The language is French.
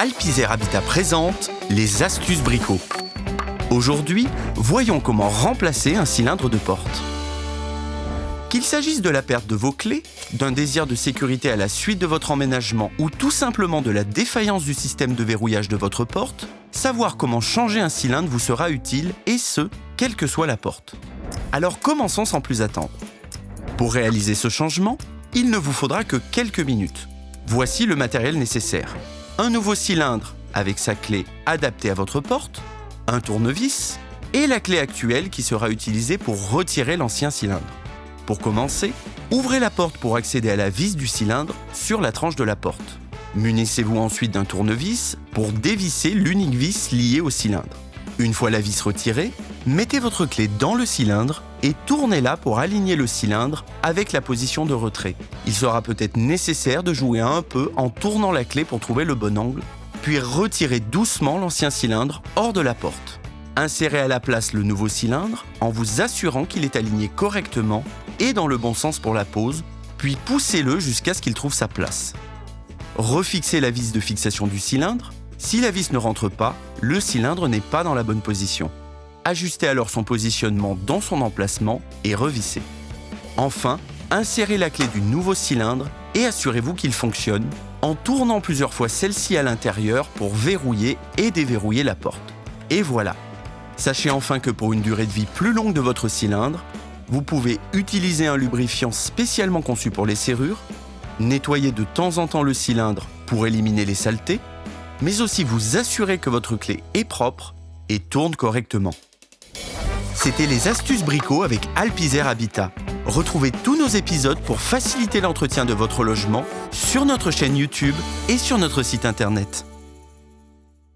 Alpizer Habitat présente les astuces bricots. Aujourd'hui, voyons comment remplacer un cylindre de porte. Qu'il s'agisse de la perte de vos clés, d'un désir de sécurité à la suite de votre emménagement ou tout simplement de la défaillance du système de verrouillage de votre porte, savoir comment changer un cylindre vous sera utile et ce, quelle que soit la porte. Alors commençons sans plus attendre. Pour réaliser ce changement, il ne vous faudra que quelques minutes. Voici le matériel nécessaire. Un nouveau cylindre avec sa clé adaptée à votre porte, un tournevis et la clé actuelle qui sera utilisée pour retirer l'ancien cylindre. Pour commencer, ouvrez la porte pour accéder à la vis du cylindre sur la tranche de la porte. Munissez-vous ensuite d'un tournevis pour dévisser l'unique vis liée au cylindre. Une fois la vis retirée, mettez votre clé dans le cylindre et tournez-la pour aligner le cylindre avec la position de retrait. Il sera peut-être nécessaire de jouer un peu en tournant la clé pour trouver le bon angle, puis retirez doucement l'ancien cylindre hors de la porte. Insérez à la place le nouveau cylindre en vous assurant qu'il est aligné correctement et dans le bon sens pour la pose, puis poussez-le jusqu'à ce qu'il trouve sa place. Refixez la vis de fixation du cylindre. Si la vis ne rentre pas, le cylindre n'est pas dans la bonne position. Ajustez alors son positionnement dans son emplacement et revissez. Enfin, insérez la clé du nouveau cylindre et assurez-vous qu'il fonctionne en tournant plusieurs fois celle-ci à l'intérieur pour verrouiller et déverrouiller la porte. Et voilà. Sachez enfin que pour une durée de vie plus longue de votre cylindre, vous pouvez utiliser un lubrifiant spécialement conçu pour les serrures, nettoyer de temps en temps le cylindre pour éliminer les saletés, mais aussi vous assurer que votre clé est propre et tourne correctement. C'était les astuces bricots avec Alpizer Habitat. Retrouvez tous nos épisodes pour faciliter l'entretien de votre logement sur notre chaîne YouTube et sur notre site internet.